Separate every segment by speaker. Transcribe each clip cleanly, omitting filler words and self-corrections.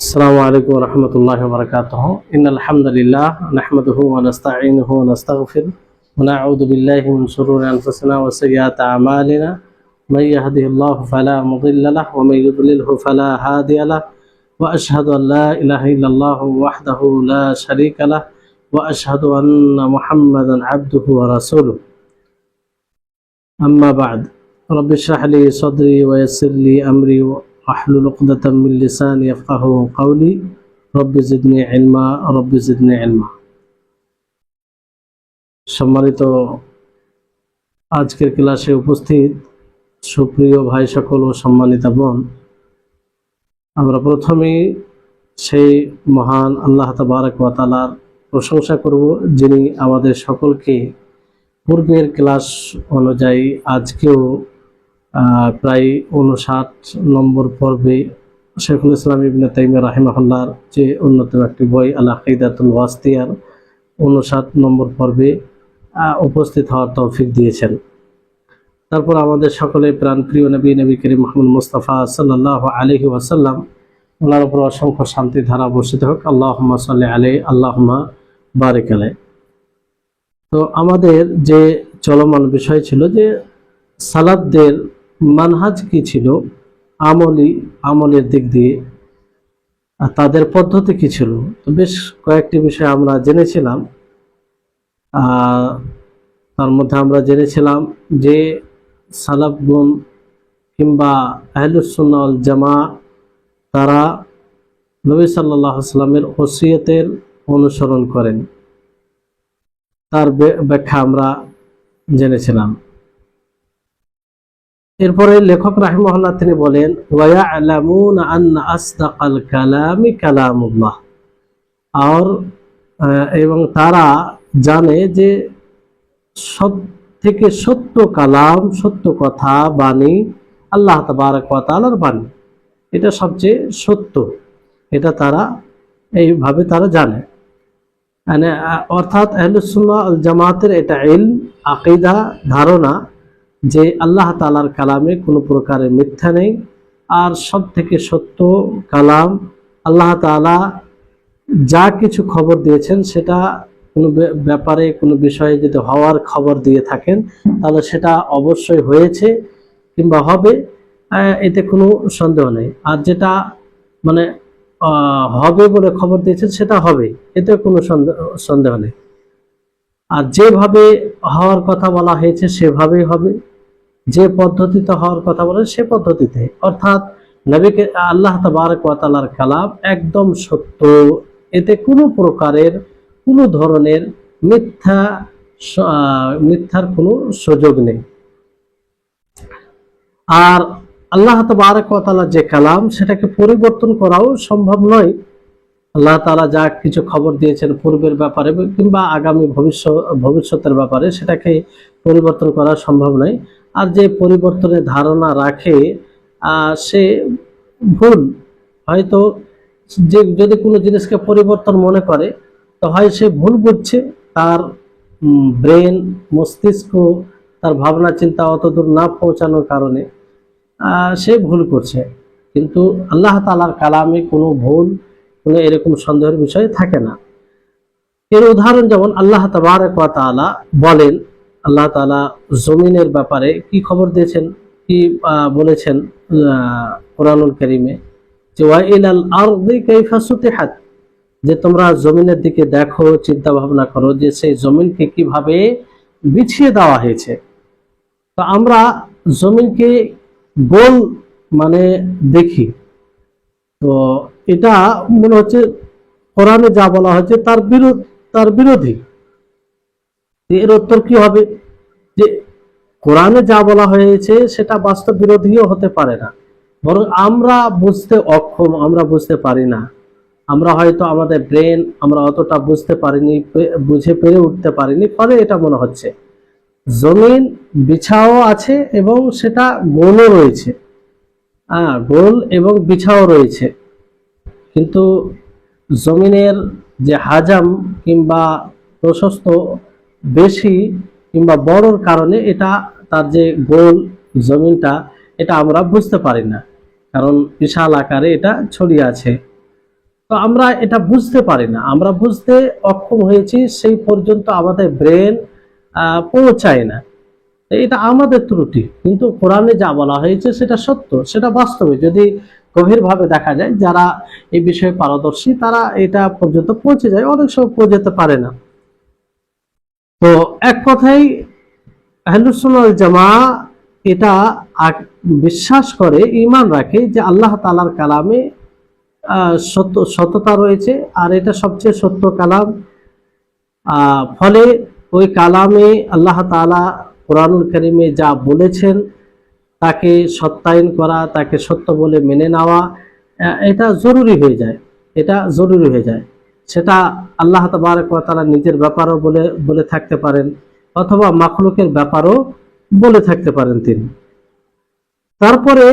Speaker 1: السلام عليكم ورحمة الله وبركاته. إن الحمد لله نحمده ونستعينه ونستغفره ونعوذ بالله من شرور أنفسنا وسيئات أعمالنا. من يهده الله فلا مضل له ومن يضلله فلا هادي له. وأشهد أن لا إله إلا الله وحده لا شريك له وأشهد أن محمدا عبده ورسوله. أما بعد رب اشرح لي صدري ويسر لي أمري واحلل عقدة من لساني يفقهوا قولي رب زدني علما رب زدني علما. সম্মানিত আজকের ক্লাসে উপস্থিত সুপ্রিয় ভাই সকল ও সম্মানিত বোন, আমরা প্রথমেই সেই মহান আল্লাহ তাবারক ওয়া তাআলার প্রশংসা করব, যিনি আমাদের সকলকে পূর্বের ক্লাস অনুযায়ী আজকেও প্রায় 59 নম্বর পর্বে শেখুল ইসলাম ইবনে তাইমিয়া রাহিমাহুল্লাহর যে অন্যতম একটি বই আল আকিদাতুল ওয়াসিতিয়ার 59 নম্বর পর্বে উপস্থিত হওয়ার তৌফিক দিয়েছেন। তারপর আমাদের সকলের প্রাণপ্রিয় নবী করিম মুহাম্মদ মুস্তাফা সাল্লাল্লাহু আলাইহি ওয়াসাল্লাম, ওনার উপর অসংখ্য শান্তি ধারা বর্ষিত হোক। আল্লাহুম্মা সাল্লি আলাইহি আল্লাহুম্মা বারিক আলাইহি। তো আমাদের যে চলমান বিষয় ছিল যে সালাফদের মানহাজ কি ছিল, আমলের দিক দিয়ে তাদের পদ্ধতি কি ছিল। তো বেশ কয়েকটি বিষয় আমরা জেনেছিলাম। তার মধ্যে আমরা জেনেছিলাম যে সালাফগণ কিংবা আহলুস সুন্নাহ ওয়াল জামা তারা নবী সাল্লাল্লাহু আলাইহি ওয়াসাল্লামের ওসিয়তের অনুসরণ করেন, তার ব্যাখ্যা আমরা জেনেছিলাম। এরপরে লেখক রাহিমাহুল্লাহ তিনি বলেন ওয়ায়ালামুনা আন্না আসদাকাল কালামি কালামুল্লাহ, আর এবং তারা জানে যে সব থেকে সত্য কালাম, সত্য কথা, বাণী আল্লাহ তাবারক ওয়া তাআলার বাণী, এটা সবচেয়ে সত্য। এটা তারা এইভাবে তারা জানে, মানে অর্থাৎ আহলুস সুন্নাহ ওয়াল জামাতের এটা ইলম, আকীদা, ধারণা যে আল্লাহ তাআলার কালামে কোনো প্রকারের মিথ্যা নেই, আর সব থেকে সত্য কালাম। আল্লাহ তাআলা যা কিছু খবর দিয়েছেন সেটা কোনো ব্যাপারে কোনো বিষয়ে যদি হওয়ার খবর দিয়ে থাকেন তাহলে সেটা অবশ্যই হয়েছে কিংবা হবে, এতে কোনো সন্দেহ নেই। আর যেটা মানে হবে বলে খবর দিয়েছেন সেটা হবে, এতে কোনো সন্দেহ নেই। আর যেভাবে হওয়ার কথা বলা হয়েছে সেভাবেই হবে, যে পদ্ধতিতে হওয়ার কথা বলে সে পদ্ধতিতে। অর্থাৎ নবীকে আল্লাহ তাবারক ওয়া তাআলার কালাম একদম সত্য, এতে কোনো প্রকারের কোনো ধরনের মিথ্যার কোনো সুযোগ নেই। আর আল্লাহ তাবারক ওয়া তাআলার যে কালাম সেটাকে পরিবর্তন করাও সম্ভব নয়। আল্লাহ তাআলা যা কিছু খবর দিয়েছেন পূর্বের ব্যাপারে কিংবা আগামী ভবিষ্যতের ব্যাপারে সেটাকে পরিবর্তন করা সম্ভব নয়। আর যে পরিবর্তনের ধারণা রাখে সে ভুল। হয়তো যে যদি কোনো জিনিসকে পরিবর্তন মনে করে তো হয় সে ভুল বুঝছে, তার ব্রেন, মস্তিষ্ক, তার ভাবনা চিন্তা অতদূর না পৌঁছানোর কারণে সে ভুল করছে। কিন্তু আল্লাহ তাআলার কালামে কোনো ভুল, কোনো এরকম সন্দেহের বিষয় থাকে না। এর উদাহরণ যেমন আল্লাহ তাবারক ওয়া তাআলা বলেন, আল্লাহ তাআলা জমিনের ব্যাপারে কি খবর দিয়েছেন, কি বলেছেন কোরআনুল কারীমে, যে ওয়া ইলাল আরদি কাইফা সুতিহাত, যে তোমরা জমিনের দিকে দেখো, চিন্তা ভাবনা করো যে সেই জমিনকে কিভাবে বিছিয়ে দেওয়া হয়েছে। তো আমরা জমিনকে গোল মানে দেখি, তো এটা মনে হচ্ছে কোরআনে যা বলা হয়েছে তার বিরোধী। এর উত্তর কি হবে, যে কোরআনে যা বলা হয়েছে সেটা বাস্তব বিরোধীও হতে পারে না, বরং আমরা বুঝতে অক্ষম, আমরা বুঝতে পারি না। আমরা হয়তো আমাদের ব্রেন আমরা অতটা বুঝতে পারিনি, বুঝে পেরে উঠতে পারিনি, ফলে এটা মনে হচ্ছে। জমিন বিছাও আছে এবং সেটা গোলও রয়েছে, গোল এবং বিছাও রয়েছে, কিন্তু জমিনের যে হাজাম কিংবা প্রশস্ত বেশি কিংবা বড়র কারণে এটা তার যে গোল জমিনটা এটা আমরা বুঝতে পারি না, কারণ বিশাল আকারে এটা ছড়িয়ে আছে। তো আমরা এটা বুঝতে পারি না, আমরা বুঝতে অক্ষম হয়েছি, সেই পর্যন্ত আমাদের ব্রেন পৌঁছায় না। এটা আমাদের ত্রুটি, কিন্তু কোরআনে যা বলা হয়েছে সেটা সত্য, সেটা বাস্তবে যদি গভীরভাবে দেখা যায়, যারা এই বিষয়ে পারদর্শী তারা এটা পর্যন্ত পৌঁছে যায়, অনেক সময় পৌঁছাতে পারে না। তো এক কথায় আহলুস সুন্নাহ ওয়াল জামাআহ এটা বিশ্বাস করে, ঈমান রাখে যে আল্লাহ তাআলার কালামে সত্যতা রয়েছে, আর এটা সবচেয়ে সত্য কালাম। ফলে ওই কালামে আল্লাহ তাআলা কোরআনুল কারীমে যা বলেছেন তাকে সত্যায়ন করা, তাকে সত্য বলে মেনে নেওয়া, এটা জরুরি হয়ে যায়, এটা জরুরি হয়ে যায়। সেটা আল্লাহ তাবারক ওয়া তাআলা নিজের ব্যাপারও বলে থাকতে পারেন, অথবা মাখলুকের ব্যাপারও বলে থাকতে পারেন তিনি। তারপরে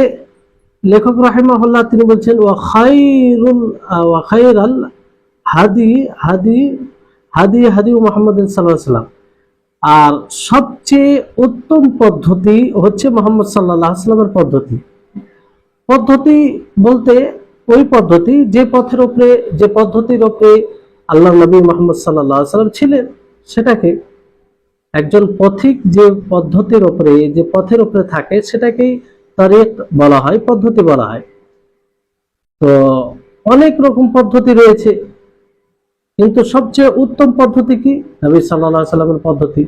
Speaker 1: লেখক রাহিমাহুল্লাহ তিনি বলছেন ওয়া খায়রাল হাদি মুহাম্মাদিন সাল্লাল্লাহু আলাইহি ওয়াসাল্লাম, আর সবচেয়ে উত্তম পদ্ধতি হচ্ছে মুহাম্মদ সাল্লাল্লাহু আলাইহি ওয়াসাল্লামের পদ্ধতি। পদ্ধতি বলতে ওই পদ্ধতি যে পদ্ধতির উপরে আল্লাহ নবী মুহাম্মদ সাল্লাল্লাহু আলাইহি ওয়াসাল্লাম ছিলেন, সেটাকে একজন পথিক যে পদ্ধতির উপরে, যে পথের উপরে থাকে, সেটাকেই তারিক বলা হয়, পদ্ধতি বলা হয়। তো অনেক রকম পদ্ধতি রয়েছে, কিন্তু সবচেয়ে উত্তম পদ্ধতি কি? নবী সাল্লাল্লাহু আলাইহি ওয়াসাল্লামের পদ্ধতি।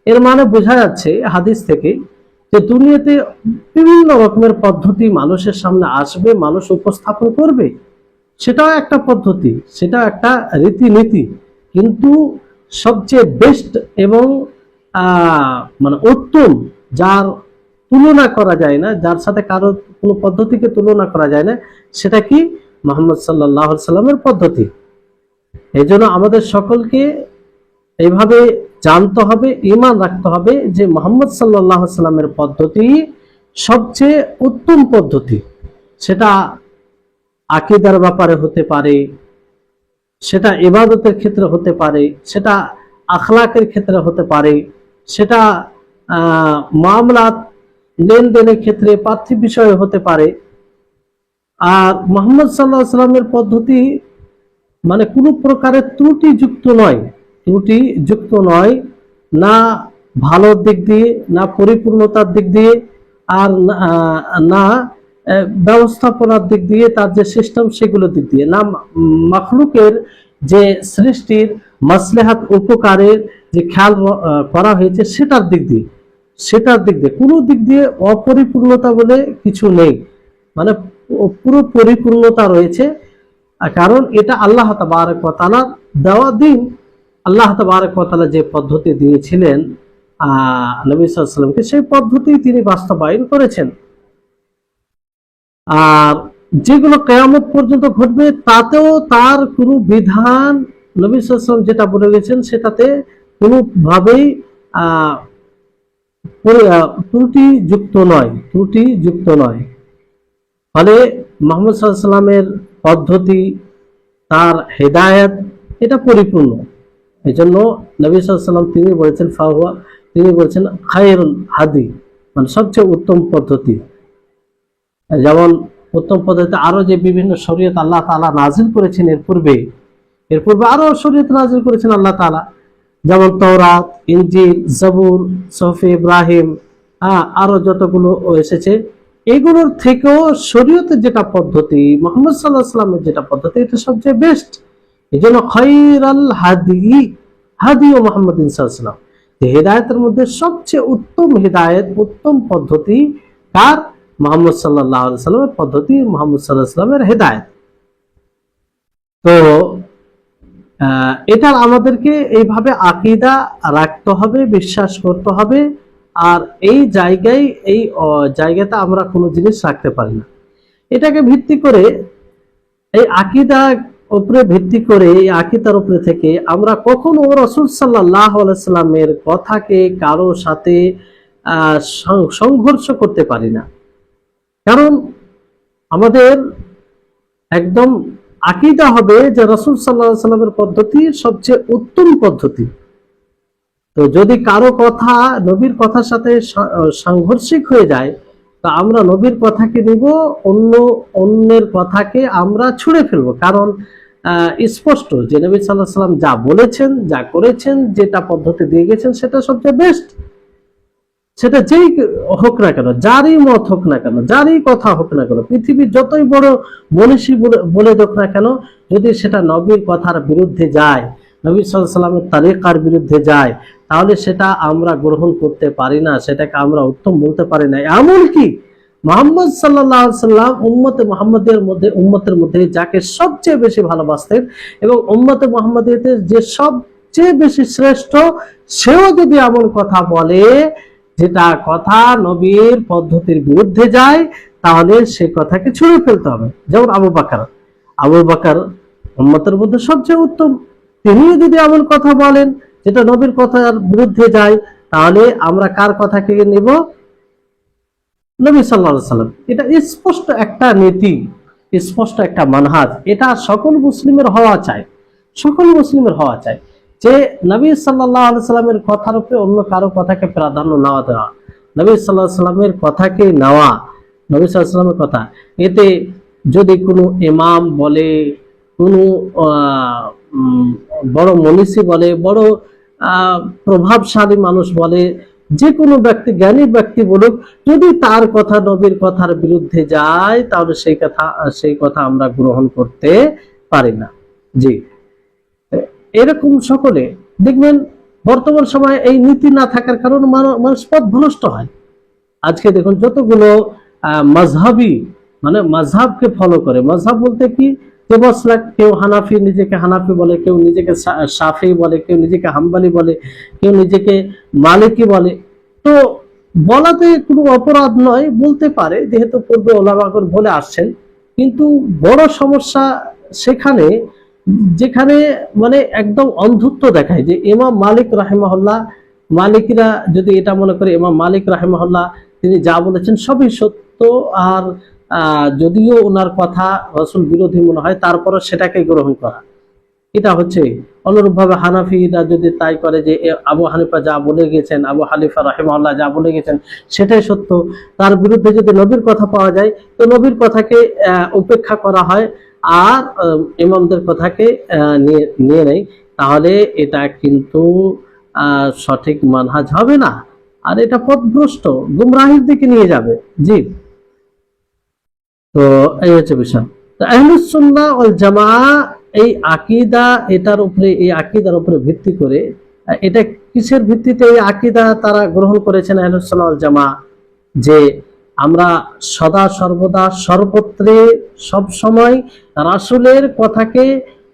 Speaker 1: এর মানে বোঝা যাচ্ছে হাদিস থেকে যে দুনিয়াতে বিভিন্ন রকমের পদ্ধতি মানুষের সামনে আসবে, মানুষ উপস্থাপন করবে, সেটাও একটা পদ্ধতি, সেটাও একটা রীতিনীতি, কিন্তু সবচেয়ে বেস্ট এবং মানে উত্তম, যার তুলনা করা যায় না, যার সাথে কারো কোনো পদ্ধতিকে তুলনা করা যায় না, সেটা কি? মুহাম্মদ সাল্লাল্লাহু আলাইহি ওয়াসাল্লামের পদ্ধতি। এই জন্য আমাদের সকলকে এইভাবে জানতে হবে, ঈমান রাখতে হবে যে মুহাম্মদ সাল্লাল্লাহু আলাইহি ওয়াসাল্লামের পদ্ধতি সবচেয়ে উত্তম পদ্ধতি। সেটা আকীদার ব্যাপারে হতে পারে, সেটা ইবাদতের ক্ষেত্রে হতে পারে, সেটা আখলাকের ক্ষেত্রে হতে পারে, সেটা মামলাত লেনদেনের ক্ষেত্রে পার্থিব বিষয়ে হতে পারে। আর মুহাম্মদ সাল্লাল্লাহু আলাইহি ওয়াসাল্লামের পদ্ধতি মানে কোনো প্রকারের ত্রুটিযুক্ত নয়, না ভালোর দিক দিয়ে, না পরিপূর্ণতার দিক দিয়ে, আর না ব্যবস্থাপনার দিক দিয়ে, তার যে সিস্টেম সেগুলোর দিক দিয়ে, না মাখলুকের যে সৃষ্টির মাসলেহাত উপকারের যে খেয়াল করা হয়েছে সেটার দিক দিয়ে কোনো দিক দিয়ে অপরিপূর্ণতা বলে কিছু নেই, মানে পুরো পরিপূর্ণতা রয়েছে। কারণ এটা আল্লাহ তাবারক ওয়া তাআলা দেওয়া দিন। আল্লাহ তাবারক ওয়া তাআলা যে পদ্ধতি দিয়েছিলেন নবী সাল্লাল্লাহু আলাইহি ওয়াসাল্লামকে, সেই পদ্ধতি তিনি বাস্তবায়ন করেছেন। আর যেগুলো কিয়ামত পর্যন্ত ঘটবে তাতেও তার কোনো বিধান নবী সাল্লাল্লাহু আলাইহি ওয়াসাল্লাম যেটা বলে গেছেন সেটাতে কোনোভাবেই ত্রুটিযুক্ত নয়। ফলে মুহাম্মদ সাল্লাল্লাহু আলাইহি ওয়াসাল্লামের পদ্ধতি, তার হেদায়েত, এটা পরিপূর্ণ। এই জন্য নবী সাল্লাল্লাহু আলাইহি ওয়াসাল্লাম তিনি বলছেন খায়রুল হাদি, মানে সবচেয়ে উত্তম পদ্ধতি। যেমন উত্তম পদ্ধতি আরো যে বিভিন্ন শরীয়ত আল্লাহ তাআলা নাজিল করেছেন এর পূর্বে আরো শরীয়ত নাজিল করেছেন আল্লাহ তাআলা, যেমন তাওরাত, ইনজিল, জবুর, সুহফে ইব্রাহিম, আরো যতগুলো এসেছে, এগুলোর থেকেও শরীয়তের যেটা পদ্ধতি, মুহাম্মদ সাল্লাল্লাহু আলাইহি ওয়াসাল্লামের যেটা পদ্ধতি, এটা সবচেয়ে বেস্ট। এই জন্য খায়রাল হাদি ও মুহাম্মাদিন সাল্লাল্লাহু আলাইহি ওয়াসাল্লাম, হেদায়েতের মধ্যে সবচেয়ে উত্তম হেদায়েত, উত্তম পদ্ধতি কার? মুহাম্মদ সাল্লাল্লাহু আলাইহি ওয়াসাল্লামের পদ্ধতি, মুহাম্মদ সাল্লাল্লাহু আলাইহি ওয়াসাল্লামের হেদায়েত। তো এটা আমাদেরকে এইভাবে আকীদা রাখতে হবে, বিশ্বাস করতে হবে। আর এই জায়গাতে আমরা কোনো জিনিস রাখতে পারি না। এটাকে ভিত্তি করে, এই আকীদার উপরে ভিত্তি করে, এই আকীদার উপরে থেকে আমরা কখনো রাসূল সাল্লাল্লাহু আলাইহি ওয়াসাল্লামের কথাকে কারো সাথে সংঘর্ষ করতে পারি না। কারণ আমাদের একদম আকীদা হবে যে রাসূল সাল্লাল্লাহু আলাইহি ওয়াসাল্লামের পদ্ধতি সবচেয়ে উত্তম পদ্ধতি। তো যদি কারো কথা নবীর কথার সাথে সাংঘর্ষিক হয়ে যায়, তো আমরা নবীর কথাকে নিব, অন্যের কথাকে আমরা ছুঁড়ে ফেলবো। কারণ স্পষ্ট যে নবী সাল্লাল্লাহু আলাইহি সাল্লাম যা বলেছেন, যা করেছেন, যেটা পদ্ধতি দিয়ে গেছেন সেটা সবচেয়ে বেস্ট। সেটা যেই হোক না কেন, যারই মত হোক না কেন, যারই কথা হোক না কেন, পৃথিবীর যতই বড় মনীষী বলে হোক না কেন, যদি সেটা নবীর কথার বিরুদ্ধে যায়, নবী সাল্লাল্লাহু আলাইহি সাল্লামের তারিকার বিরুদ্ধে যায়, তাহলে সেটা আমরা গ্রহণ করতে পারি না, সেটাকে আমরা উত্তম বলতে পারি না। এমনকি মুহাম্মদ সাল্লাল্লাহু আলাইহি সাল্লাম উম্মতের মধ্যে যাকে সবচেয়ে বেশি ভালোবাসতেন এবং উম্মতে মুহাম্মাদিয়াতে যে সবচেয়ে বেশি শ্রেষ্ঠ, সেও যদি এমন কথা বলে যেটা কথা নবীর পদ্ধতির বিরুদ্ধে যায়, তাহলে সে কথাকে ছুঁড়ে ফেলতে হবে। যেমন আবু বকর উম্মতের মধ্যে সবচেয়ে উত্তম, তিনিও যদি এমন কথা বলেন যেটা নবীর কথার বিরুদ্ধে যায়, তাহলে আমরা কার কথাকে নিব? নবী সাল্লাল্লাহু আলাইহি সাল্লাম। এটা স্পষ্ট একটা নীতি, স্পষ্ট একটা মানহাজ। এটা সকল মুসলিমের হওয়া চাই, সকল মুসলিমের হওয়া চাই যে নবী সাল্লাল্লাহু আলাইহি সাল্লামের কথার উপরে অন্য কারো কথাকে প্রাধান্য না দেওয়া, নবী সাল্লাল্লাহু আলাইহি সাল্লামের কথাকে নেওয়া, নবী সাল্লাল্লাহু আলাইহি সাল্লামের কথা। এতে যদি কোনো ইমাম বলে, কোনো বড় মনীষী বলে, বড় প্রভাবশালী মানুষ বলে, যে কোনো ব্যক্তি, জ্ঞানী ব্যক্তি বলুক, যদি তার কথা নবীর কথার বিরুদ্ধে যায়, তাহলে সেই কথা আমরা গ্রহণ করতে পারি না। জি, এরকম সকলে দেখবেন বর্তমান সময়ে এই নীতি না থাকার কারণে মানুষ পথভ্রষ্ট হয়। আজকে দেখুন যতগুলো মাযহাবী, মানে মাযহাবকে ফলো করে, মাযহাব বলতে কি, যে মাসলাক, কেউ হানাফি, নিজেকে হানাফি বলে, কেউ নিজেকে শাফি বলে, কেউ নিজেকে হাম্বলি বলে, কেউ নিজেকে মালিকি বলে। তো বলাতে কোনো অপরাধ নয়, বলতে পারে, যেহেতু পূর্বে ওলামাগণ বলে আসছেন। কিন্তু বড় সমস্যা সেখানে, যেখানে মানে একদম অন্ধত্ব দেখায় যে ইমাম মালিক রাহিমাহুল্লাহ, মালিকিরা যদি এটা মনে করে ইমাম মালিক রাহিমাহুল্লাহ তিনি যা বলেছেন সবই সত্য, আর যদিও ওনার কথা রাসূল বিরোধী মনে হয়, তারপরও সেটাকে গ্রহণ করা, এটা হচ্ছে। অনুরূপভাবে হানাফিরা যদি তাই করে যে আবু হানিফা যা বলে গেছেন, আবু হানিফা রাহিমাহুল্লাহ যা বলে গেছেন সেটাই সত্য, তার বিরুদ্ধে যদি নবীর কথা পাওয়া যায়, তো নবীর কথাকে উপেক্ষা করা হয় আর ইমামদের কথাকে নিয়ে নেয়, তাহলে এটা কিন্তু সঠিক মানহাজ হবে না, আর এটা পথভ্রষ্ট, গুমরাহির দিকে নিয়ে যাবে। জি, তো এই হচ্ছে বিষয়। তো আহলুস সুন্নাহ ওয়াল জামাআহ এই আকীদা, এই আকীদার উপরে ভিত্তি করে, এটা কিসের ভিত্তিতে এই আকীদা তারা গ্রহণ করেছেন আহলুস সুন্নাহ ওয়াল জামাআহ, যে আমরা সদা সর্বদা সর্বত্রে সব সময় রাসূলের কথাকে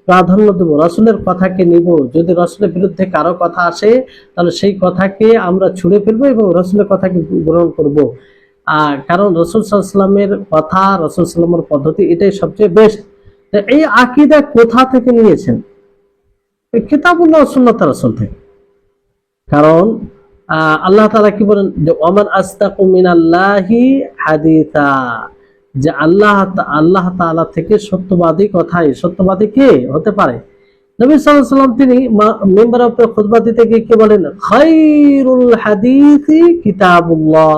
Speaker 1: প্রাধান্য দেব, রাসূলের কথাকে নিব। যদি রাসূলের বিরুদ্ধে কারো কথা আসে, তাহলে সেই কথাকে আমরা ছুঁড়ে ফেলবো এবং রাসূলের কথাকে গ্রহণ করব। কারণ রাসূল সাল্লাল্লাহু আলাইহি ওয়াসাল্লামের কথা, রাসূল সাল্লাল্লাহু আলাইহি ওয়াসাল্লামের পদ্ধতি এটাই সবচেয়ে বেস্ট। এই আকীদা কোথা থেকে নিয়েছেন? কিতাবুল্লাহ ও সুন্নাত রাসূল থেকে। কারণ আল্লাহ তাআলা কি বলেন, যে ওমান আসতাকু মিনাল্লাহি হাদিসা, যে আল্লাহ তাআলা থেকে সত্যবাদী কে হতে পারে? নবী সাল্লাল্লাহু আলাইহি ওয়াসাল্লাম তিনি মিম্বারের উপরে খুতবা দিতে গিয়ে কি বলেন? খায়রুল হাদিসি কিতাবুল্লাহ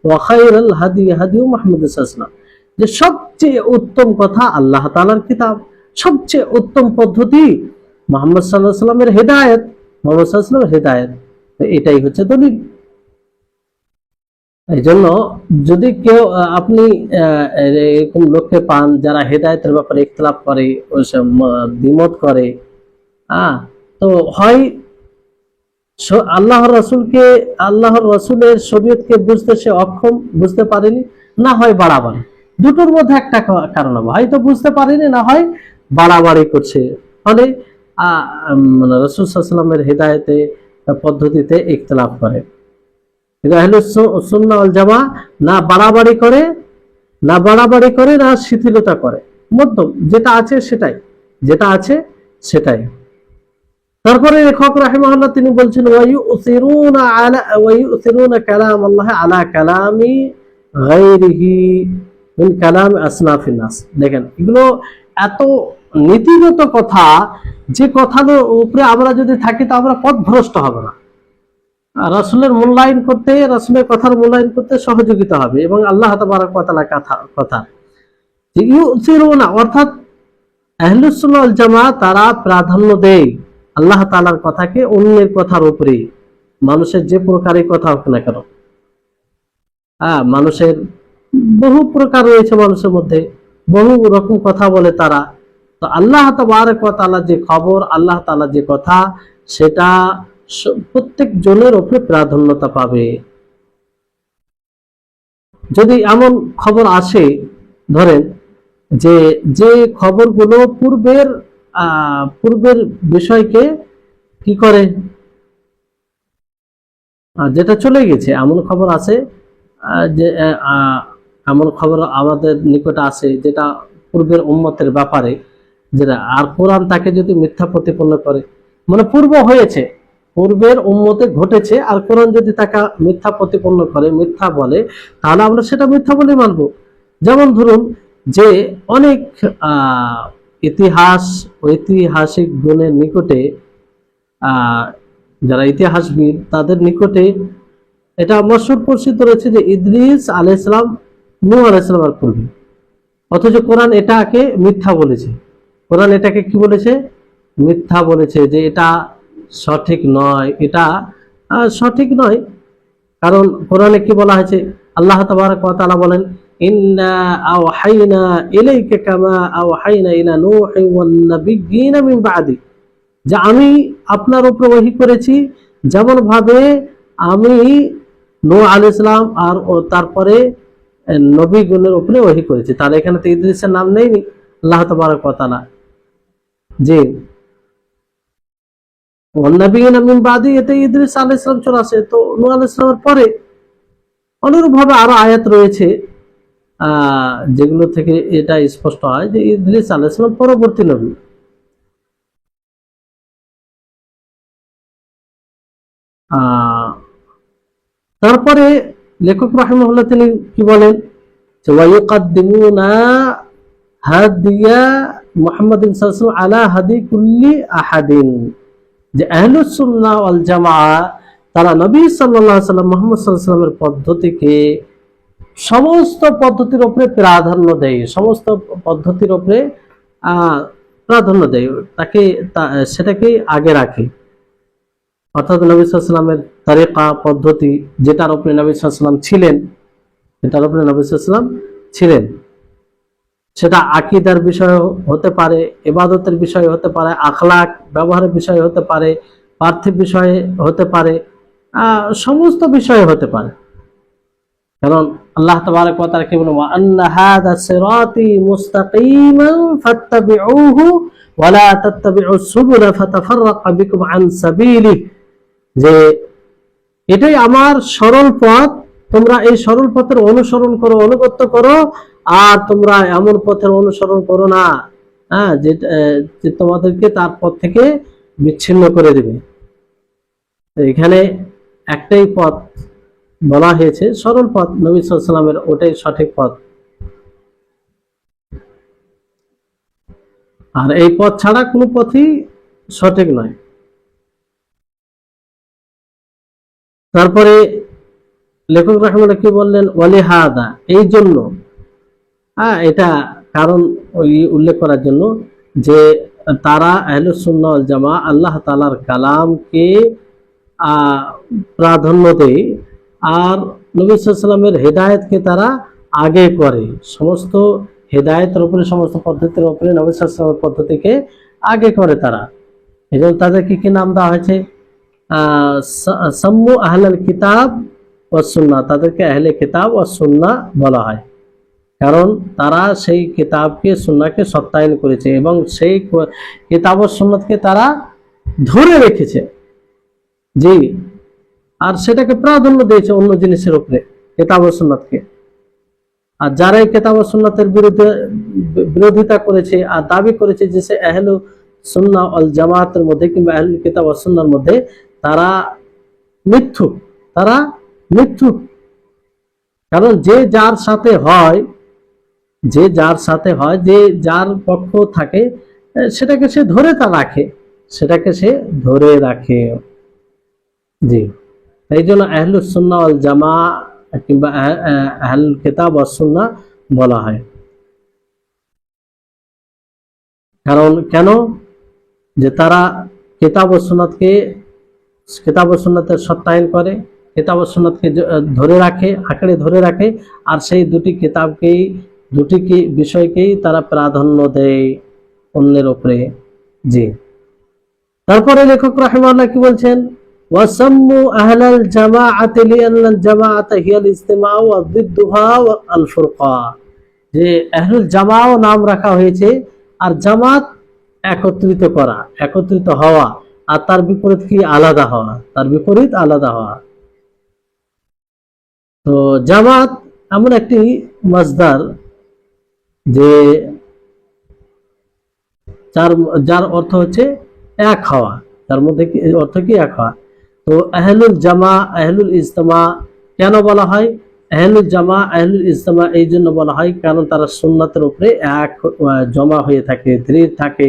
Speaker 1: ওয়া খায়রুল হাদি হাদি মুহাম্মদ সাল্লাল্লাহু আলাইহি ওয়াসাল্লাম, যে সবচেয়ে উত্তম কথা আল্লাহ তাআলার কিতাব, সবচেয়ে উত্তম পদ্ধতি মুহাম্মদ সাল্লাল্লাহু আলাইহি ওয়াসাল্লামের হেদায়েত, মুহাম্মদ সাল্লাল্লাহু আলাইহি ওয়াসাল্লামের হেদায়েত। এটাই হচ্ছে দলিল। এই জন্য যদি কেউ, আপনি এরকম লোককে পান যারা হেদায়েতের ব্যাপারে ইখতিলাফ করে, দ্বিমত করে, তো হয় আল্লাহর রাসূলের শরীয়তকে বুঝতে সে অক্ষম, বুঝতে পারেনি, না হয় বাড়াবাড়ি, দুটোর মধ্যে একটা কারণ হবে, হয়তো বুঝতে পারেনি, না হয় বাড়াবাড়ি করছে, ফলে রাসূল সাল্লাল্লাহু আলাইহি ওয়াসাল্লামের হেদায়েতে পদ্ধতিতে ইখতিলাফ করে। আহলুস সুন্নাহ ওয়াল জামাআহ না বাড়াবাড়ি করে, না শিথিলতা করে, মধ্যম যেটা আছে সেটাই। তারপরে লেখক রাহিমাহুল্লাহ তিনি বলছেন ওয়ায়ুসিরুনা কালাম আল্লাহ আলা কালামি গায়রিহি মিন কালাম আসনাফিন নাস। দেখেন এগুলো এত নীতিগত কথা, যে কথার উপরে আমরা যদি থাকি তো আমরা পথভ্রষ্ট হব না। রাসূলের মূল্যায়ন করতে, রাসূলের কথার মূল্যায়ন করতে সহযোগিতা হবে, এবং আল্লাহ তাবারক ওয়া তাআলার কথা ইউসিরুনা, অর্থাৎ আহলুস সুন্নাহ ওয়াল জামাত তারা প্রাধান্য দেয় আল্লাহ তাআলার কথাকে অন্যের কথার উপরে, মানুষের যে প্রকারই কথা হোক না কেন। মানুষের বহু প্রকার রয়েছে, মানুষের মধ্যে বহু রকম কথা বলে তারা। তো আল্লাহ তাবারক ওয়া তাআলার যে খবর, আল্লাহ তাআলার যে কথা, সেটা প্রত্যেক জনের উপরে প্রাধান্যতা পাবে। যদি এমন খবর আসে, ধরেন যে যে খবরগুলো পূর্বের বিষয়কে কি করে, যেটা চলে গেছে, এমন খবর আছে যে এমন খবর আমাদের নিকটে আছে যেটা পূর্বের উম্মতের ব্যাপারে, যেটা আর কোরআন তাকে যদি মিথ্যা প্রতিপন্ন করে, মানে পূর্ব হয়েছে, পূর্বের উম্মতে ঘটেছে, আর কোরআন যদি তাকে মিথ্যা প্রতিপন্ন করে, মিথ্যা বলে, তাহলে আমরা সেটা মিথ্যা বলে মানব। যেমন ধরুন যে অনেক ঐতিহাসিক গুণের নিকটে, যারা ইতিহাসবিদ তাদের নিকটে এটা মশহুর প্রসিদ্ধ রয়েছে যে ইদ্রিস আলাইহিস সালাম নূহ আলাইহিস সালামের পূর্বে, অথচ কোরআন এটাকে মিথ্যা বলেছে। কোরআন এটাকে কি বলেছে? মিথ্যা বলেছে, যে এটা সঠিক নয়, এটা সঠিক নয়। কারণ কোরআনে কি বলা হয়েছে? আল্লাহ তাবারক ওয়া তাআলা বলেন, ইন্না আওহাইনা ইলাইকা কামা আওহাইনা ইলা নূহি ওয়ান নাবিয়্যিনা মিন বাদি, যে আমি আপনার উপরে ওহী করেছি যেমন ভাবে আমি নূহ আলাইহিস সালাম আর তারপরে নবীগণের উপরে ওহী করেছি। তাহলে এখানে তো ইদ্রিসের নাম নেই আল্লাহ তাবারক ওয়া তাআলা, জি ওয়ান নাবিয়্যিনা মিন বাদি, এতে ইদ্রিস আলাইহিস সালাম চলে আসে, তো নূহ আলাইহিস সালামের পরে। অনুরূপভাবে আরো আয়াত রয়েছে যেগুলো থেকে এটা স্পষ্ট হয় যে ইদ্রিস আলাইহিস সালাম পরবর্তী নবী। তারপরে লেখক রাহিমাহুল্লাহ তিনি কি বলেন, যে ওয়ায়ুকাদ্দিমুনা হাদিয়া মুহাম্মাদিন সাল্লাল্লাহু আলাইহি আলা হাদি কুল্লি আহাদিন, যে আহলুস সুন্নাহ ওয়াল জামাআহ তারা নবী সাল্লাল্লাহু আলাইহি সাল্লাম মুহাম্মদ সাল্লাল্লাহু আলাইহি সাল্লামের পদ্ধতিকে সমস্ত পদ্ধতির উপরে প্রাধান্য দেয়, সমস্ত পদ্ধতির উপরে প্রাধান্য দেয়, সেটাকে আগে রাখে। অর্থাৎ নবী সাল্লাল্লাহু আলাইহি সাল্লামের তরিকা পদ্ধতি, যেটার উপরে নবী সাল্লাল্লাহু আলাইহি সাল্লাম ছিলেন, সেটা আকীদার বিষয় হতে পারে, ইবাদতের বিষয় হতে পারে, আখলাক ব্যবহারের বিষয় হতে পারে, পার্থিব বিষয় হতে পারে, সমস্ত বিষয় হতে পারে। কারণ আল্লাহ তাবারক ওয়া তাআলা কি বলেন, ওয়া আন্না হাযা সিরাতি মুস্তাকিমান ফাত্তাবিউহু ওয়া লা তাত্তাবিউস সুবুলা ফাতাফাররাকা বিকুম আন সাবিলিহি, যে এটাই আমার সরল পথ, তোমরা এই সরল পথের অনুসরণ করো, অনুগত্য করো, আর তোমরা এমন পথের অনুসরণ করো না যে তোমাদেরকে তার পথ থেকে বিচ্ছিন্ন করে দেবে। এখানে একটাই পথ বলা হয়েছে, সরল পথ, নবী সাল্লাল্লাহু আলাইহি সাল্লামের, ওটাই সঠিক পথ। আর এই পথ ছাড়া কোনো পথই সঠিক নয়। তারপরে লেখক রাহিমাহুল্লাহ কি বললেন, ওয়ালিহাদা, এই জন্য, এটা কারণ উল্লেখ করার জন্য যে তারা আহলুস সুন্নাহ ওয়াল জামাআহ আল্লাহ তাআলার কালামকে প্রাধান্য দেয়, আর নবী সাল্লাল্লাহু আলাইহি সাল্লামের হেদায়েতকে তারা আগে করে, সমস্ত হেদায়েতের উপরে, সমস্ত পদ্ধতির উপরে নবী সাল্লাল্লাহু আলাইহি সাল্লামের পদ্ধতিকে আগে করে তারা। এজন্য তাদেরকে কি নাম দেওয়া হয়েছে? সাম্মু আহলাল কিতাব ওয়াস সুন্নাহ, তাদেরকে আহলে কিতাব ওয়াস সুন্নাহ বলা হয়, কারণ তারা সেই কিতাবকে, সুন্নাহকে সত্যায়ন করেছে এবং সেই কিতাব ও সুন্নাহকে তারা ধরে রেখেছে, জি, আর সেটাকে প্রাধান্য দিয়েছে অন্য জিনিসের উপরে, কিতাব ও সুন্নাহকে। আর যারা এই কিতাব ও সুন্নাতের বিরোধিতা করেছে আর দাবি করেছে যে সে আহলু সুন্নাহ ওয়াল জামাতের মধ্যে কিংবা আহলুল কিতাব ওয়াস সুন্নাহর মধ্যে, তারা মিথ্যুক, কারণ যে যার সাথে হয়, যে যার পক্ষ থাকে, সেটাকে সে ধরে রাখে, জি। এই জন্য আহলুস সুন্নাহ ওয়াল জামাআহ কিংবা আহলুল কিতাব ওয়াস সুন্নাহ বলা হয়। কারণ কেন? যে তারা কিতাব ও সুন্নাতের সত্যায়ন করে, কিতাব ও সুন্নাতকে ধরে রাখে, আঁকড়ে ধরে রাখে, আর সেই দুটি বিষয়কেই তারা প্রাধান্য দেয় অন্যের উপরে। জি। তারপরে লেখক রাহিমাহুল্লাহ কি বলছেন? ওয়াসাম্মু আহলাল জামাআতি লিআন্নাল জামাআতা হিয়াল ইজতিমাউ ওয়া যিদ্দুহা আল ফুরকা। যে আহলুল জামাও নাম রাখা হয়েছে, আর জামাত একত্রিত করা, একত্রিত হওয়া, আর তার বিপরীত কি? আলাদা হওয়া, তার বিপরীত আলাদা হওয়া। তো জামাত এমন একটি মাসদার যে যার অর্থ হচ্ছে এক হওয়া, তার মধ্যে কি অর্থ? কি এক হওয়া। তো আহলুল জামা, আহলুল ইজতিমা কেন বলা হয়? আহলুল জামা, আহলুল ইজতিমা এই জন্য বলা হয় কারণ তারা সুন্নাতের উপরে এক জমা হয়ে থাকে, দৃঢ় থাকে।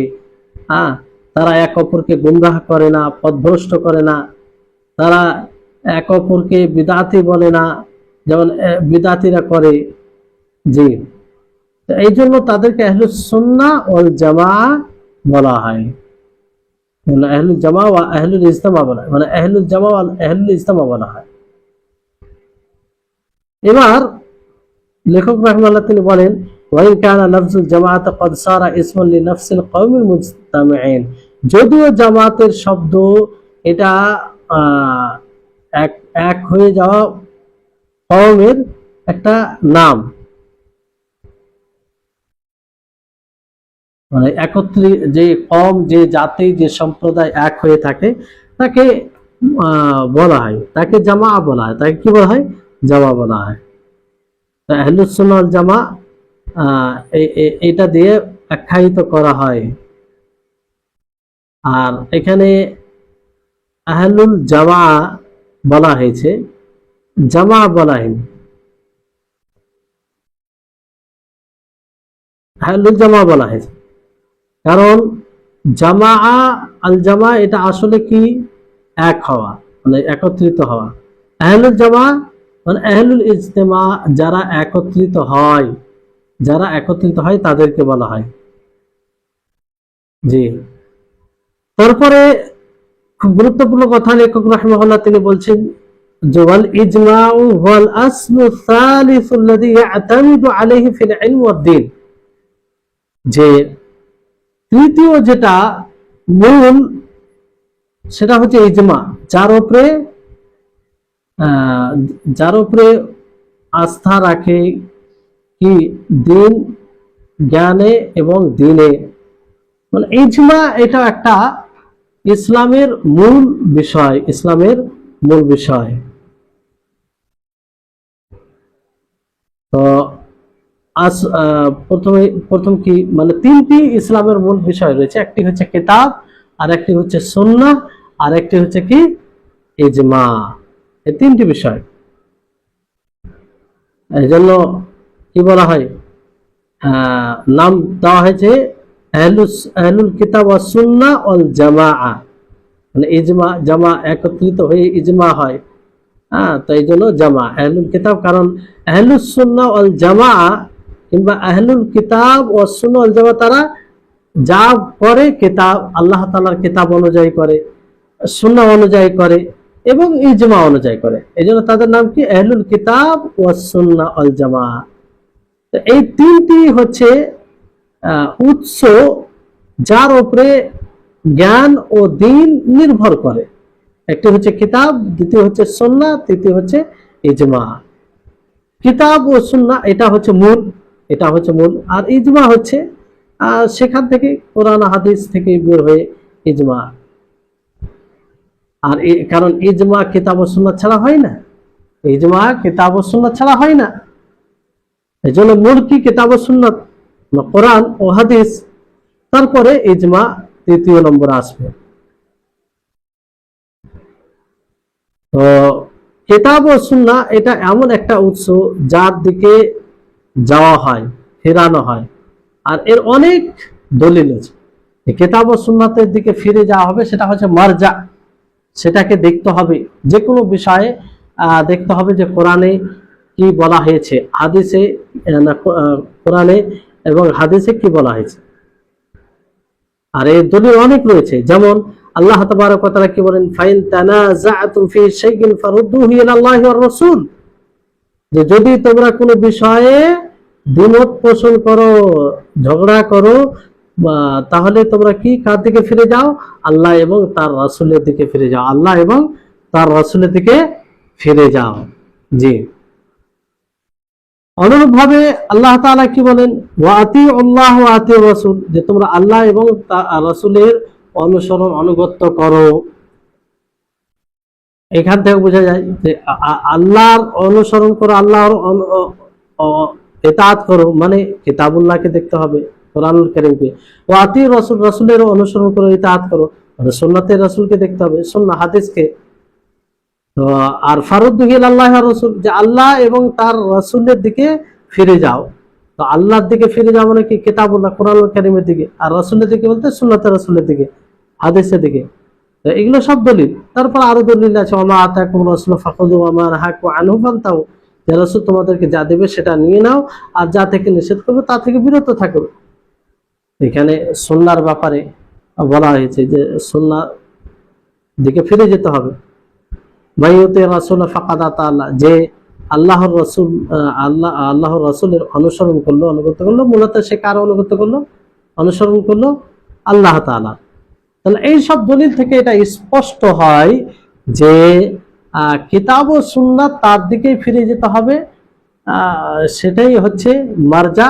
Speaker 1: তারা এক অপরকে গুমরাহ করে না, পথভ্রষ্ট করে না, তারা এক অপরকে বিদাতি বলে না, যেমন বিদাতিরা করে। জি। এই জন্য তাদেরকে আহলুস সুন্নাহ ওয়াল জামাআহ বলা হয়। আহলুল জামা ওয়া আহলুল ইজতিমা বলা হয়, মানে আহলুল জামা ওয়া আহলুল ইজতিমা বলা হয়। এবার লেখক রাহিমাহুল্লাহ তিনি বলেন, ওয়াইন কানা লাফজুল জামাআত ক্বাদ সারা ইসমুন লিনাফসিল কওমিল মুজতামিঈন। যদিও জামাতের শব্দ এটা এক হয়ে যাওয়া কওমের একটা নাম, মানে একত্রিত যে কওম, যে জাতি, যে সম্প্রদায় এক হয়ে থাকে তাকে বলা হয়, তাকে জামা বলা হয়। তাকে কি বলা হয়? জামা বলা হয়। আহলুস সুন্নাহ ওয়াল জামা এটা দিয়ে আখ্যায়িত করা হয়। আর এখানে আহলুল জামা বলা হয়েছে, জামা বলা হয়নি। আহলুল জামা বলা হয়েছে কারণ জামা, আল জামা এটা আসলে কি? এক হওয়া, মানে একত্রিত হওয়া। আহলুল জামা মানে আহলুল ইজতিমা, যারা একত্রিত হয়, যারা একত্রিত হয় তাদেরকে বলা হয়। জি। তারপরে খুব গুরুত্বপূর্ণ কথা লেখক রাহিমাহুল্লাহ তিনি বলছেন যে ওয়াল ইজমাউ ওয়াল আসলু সালিসু আল্লাযী ইয়াতামিদু আলাইহি ফিল ইলম ওয়াদ দ্বীন। যে তৃতীয় যেটা মূল, সেটা হচ্ছে ইজমা, যার উপরে আস্থা রাখে কি? দিন, জ্ঞানে এবং দিনে। মানে ইজমা এটা একটা ইসলামের মূল বিষয়, ইসলামের মূল বিষয়। তো প্রথম কি, মানে তিনটি ইসলামের মূল বিষয় রয়েছে। একটি হচ্ছে কিতাব, আর একটি হচ্ছে সুন্নাহ, আর একটি হচ্ছে কি? ইজমা। এই তিনটি বিষয়। এই জন্য কি বলা হয়? নাম দেওয়া হয়েছে আহলুল কিতাব ওয়াস সুন্নাহ ওয়াল জামাআহ, মানে ইজমা, জামা একত্রিত হয়ে ইজমা হয়। তো এই জন্য জামা আহলুল কিতাব, কারণ আহলুস সুন্নাহ ওয়াল জামাআহ কিংবা আহলুল কিতাব ওয়াস সুন্নাহ ওয়াল জামাআহ তারা যা করে কিতাব, আল্লাহ তাআলার কিতাব অনুযায়ী করে, সুন্নাহ অনুযায়ী করে এবং ইজমা অনুযায়ী করে। এই জন্য তাদের নাম কি? আহলুল কিতাব ওয়াস সুন্নাহ ওয়াল জামাআহ। তো এই তিনটি হচ্ছে উৎস যার উপরে জ্ঞান ও দ্বীন নির্ভর করে। একটি হচ্ছে কিতাব, দ্বিতীয় হচ্ছে সুন্নাহ, তৃতীয় হচ্ছে ইজমা। কিতাব ও সুন্নাহ এটা হচ্ছে মূল, আর ইজমা হচ্ছে সেখান থেকে, কোরআন হাদিস থেকে বের হয়ে ইজমা। আর কারণ ইজমা কিতাব ও সুন্নাহ ছাড়া হয় না, ইজমা কিতাব ও সুন্নাহ ছাড়া হয় না। এই জন্য মূল কি? কিতাব ও সুন্নাহ, কোরআন ও হাদিস, তারপরে ইজমা তৃতীয় নম্বরে আসবে। তো কিতাব ও সুন্নাহ এটা এমন একটা উৎস যার দিকে যাওয়া হয়, ফেরানো হয়, আর এর অনেক দলিল আছে। কিতাব ও সুন্নাতের দিকে ফিরে যাওয়া হবে, সেটা হচ্ছে মারজা। সেটাকে দেখতে হবে, যে কোনো বিষয়ে দেখতে হবে যে কোরআনে কি বলা হয়েছে, হাদিসে কোরআনে এবং হাদিসে কি বলা হয়েছে। আর এর দলিল অনেক রয়েছে, যেমন আল্লাহ তাবারক ওয়া তাআলা কি বলেন, ফাইন তানাযাআতুম ফি শাইইন ফারুদ্দুহু ইলাল্লাহি ওয়ার রাসূল, যে যদি তোমরা কোনো বিষয়ে দ্বিমত পোষণ করো, ঝগড়া করো, তাহলে তোমরা কি কার দিকে ফিরে যাও? আল্লাহ এবং তার রাসূলের দিকে ফিরে যাও, আল্লাহ এবং তার রাসূলের দিকে ফিরে যাও। জি, অনুরূপ ভাবে আল্লাহ তাআলা কি বলেন, ওয়া আতিউল্লাহ ওয়া আতিউর রাসূল, যে তোমরা আল্লাহ এবং রাসূলের অনুসরণ অনুগত্য করো। এখান থেকে বোঝা যায় যে আল্লাহর অনুসরণ করো, আল্লাহর ইতাআত করো, মানে কিতাবুল্লাহকে দেখতে হবে, কোরআনুল কারীমকে। ওয়া আতিউর রাসূল, রাসূলের অনুসরণ করো, ইতাআত করো, মানে সুন্নাতে রাসূলকে দেখতে হবে, সুন্নাহ হাদিসকে। তো আর ফারুদ্দুহু ইলাল্লাহি ওয়া রাসূল, যে আল্লাহ এবং তার রাসূলের দিকে ফিরে যাও। তো আল্লাহর দিকে ফিরে যাও মানে কি? কিতাবুল্লাহ, কোরআনুল কারীমের দিকে। আর রাসূলের দিকে বলতে সুন্নাতে রাসূলের দিকে, হাদিসের দিকে। তো এগুলো সব দলিল। তারপর আরো দলিল আছে, ওমা আতাকুম রাসূলু ফাখুযু ওয়া মা নাহাকু আনহু ফান্তাহু, যে রাসূল তোমাদেরকে যা দেবে সেটা নিয়ে নাও, আর যা থেকে নিষেধ করবে তা থেকে বিরত থাকো। এখানে সুন্নাহর ব্যাপারে বলা হয়েছে যে সুন্নাহর দিকে ফিরে যেতে হবে। মাইয়ুতি রাসূল ফাকাদ আতা আল্লাহ, যে আল্লাহর রাসূল আল্লাহর রাসূলের অনুসরণ করলো, অনুগত করলো, মূলত সে কার অনুগত করলো? অনুসরণ করলো আল্লাহ তাআলা। তাহলে এই সব দলিল থেকে এটা স্পষ্ট হয় যে কিতাব ও সুন্নাত তার দিকেই ফিরে যেতে হবে, সেটাই হচ্ছে মারজা।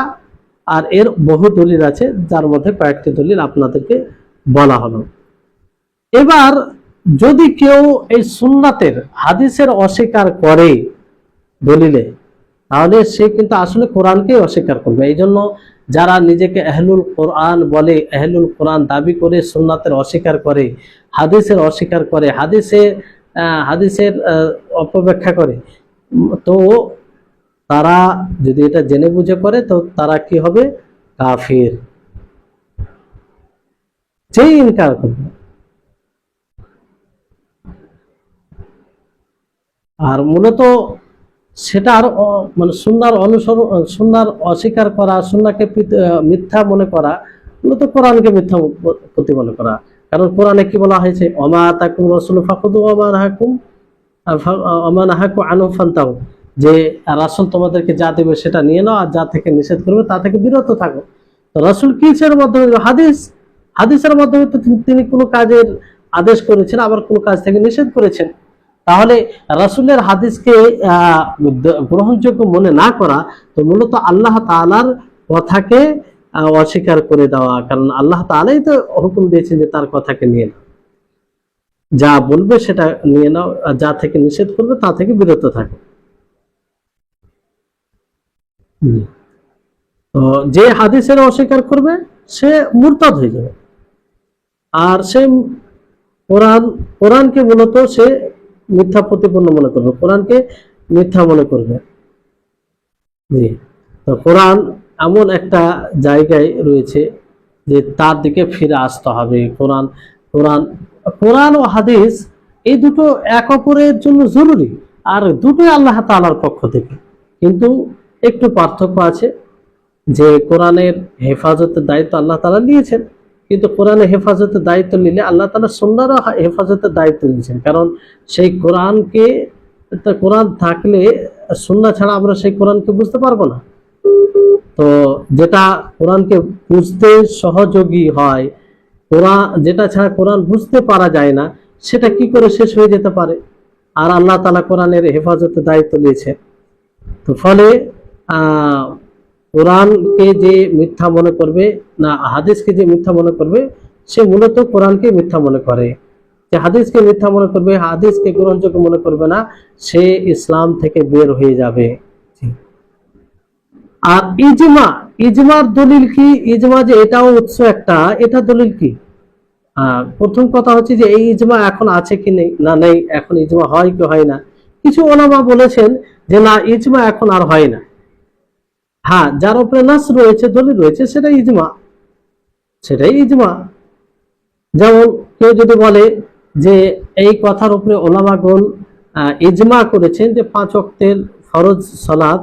Speaker 1: আর এর বহু দলিল আছে, যার মধ্যে কয়েকটি দলিল আপনাদেরকে বলা হলো। এবার যদি কেউ এই সুন্নাতের, হাদিসের অস্বীকার করে দলিলে, তাহলে সে কিন্তু আসলে কোরআনকে অস্বীকার করবে। এই জন্য যারা নিজেকে আহলুল কোরআন বলে, আহলুল কোরআন দাবি করে সুন্নাতের অস্বীকার করে, হাদিসের অস্বীকার করে, হাদিসের অপব্যাখ্যা করে, তো তারা যদি এটা জেনে বুঝে করে, তো তারা কি হবে? কাফির। যেই ইনকার করবে। আর মূলত সেটার মানে সুন্নাহর অনুসরণ, সুন্নাহর অস্বীকার করা, সুন্নাহকে মিথ্যা মনে করা, মূলত কোরআনকে মিথ্যা প্রতিমনে করা। কারণ কোরআনে কি বলা হয়েছে, ওমা আতাকুম রাসূলু ফাখুযু ওয়া মা নাহাকু আনহু ফান্তাহু, যে রাসূল তোমাদেরকে যা দেবে সেটা নিয়ে নাও, আর যা থেকে নিষেধ করবে তা থেকে বিরত থাকো। তো রাসূল কিসের মাধ্যমে? হাদিসের মাধ্যমে তো তিনি কোনো কাজের আদেশ করেছেন, আবার কোনো কাজ থেকে নিষেধ করেছেন। তাহলে রাসূলের হাদিসকে গ্রহণযোগ্য মনে না করা, তো মূলত আল্লাহ তাআলার কথাকে অস্বীকার করে দেওয়া। কারণ আল্লাহ তাআলাই তো হুকুম দিয়েছেন যে তার কথাকে নিয়ে নাও, যা বলবে সেটা নিয়ে নাও, আর যা থেকে নিষেধ করবে তা থেকে বিরত থাকো। তো যে হাদিসের অস্বীকার করবে সে মুরতাদ হয়ে যাবে। আর সে কোরআনকে মূলত সে মিথ্যা প্রতিপন্ন মনে করবে, কোরআনকে মিথ্যা মনে করবে। জি, তো কোরআন এমন একটা জায়গায় রয়েছে যে তার দিকে ফিরে আসতে হবে। কোরআন ও হাদিস এই দুটো এক অপরের জন্য জরুরি, আর দুটোই আল্লাহ তাআলার পক্ষ থেকে। কিন্তু একটু পার্থক্য আছে, যে কোরআনের হেফাজতের দায়িত্ব আল্লাহ তাআলা নিয়েছেন, কিন্তু কোরআনের হেফাজতের দায়িত্ব নিলে আল্লাহ তাআলা সুন্নাহর হেফাজতের দায়িত্ব নিয়েছেন। কারণ সেই কোরআন থাকলে সুন্নাহ ছাড়া আমরা সেই কোরআনকে বুঝতে পারবো না। তো যেটা কোরআনকে বুঝতে সহযোগী হয়, যেটা ছাড়া কোরআন বুঝতে পারা যায় না, সেটা কি করে শেষ হয়ে যেতে পারে? আর আল্লাহ তাআলা কোরআনের হেফাজতের দায়িত্ব নিয়েছে। তো ফলে কোরআনকে যে মিথ্যা মনে করবে না, হাদিসকে যে মিথ্যা মনে করবে, সে মূলত কোরআনকে মিথ্যা মনে করে। যে হাদিসকে মিথ্যা মনে করবে, হাদিসকে গ্রহণযোগ্য মনে করবে না, সে ইসলাম থেকে বের হয়ে যাবে। আর ইজমার দলিল কি? ইজমা যে এটাও উৎস একটা, এটা দলিল কি? প্রথম কথা হচ্ছে যে এই ইজমা এখন আছে কি নেই, না নেই, এখন ইজমা হয় কি হয় না। কিছু ওলামা বলেছেন যে না, ইজমা এখন আর হয় না। হ্যাঁ, যার উপরে নাস রয়েছে, দলিল রয়েছে, সেটাই ইজমা। যেমন কেউ যদি বলে যে এই কথার উপরে ওলামাগণ ইজমা করেছেন যে 5 ওয়াক্তের ফরজ সালাত,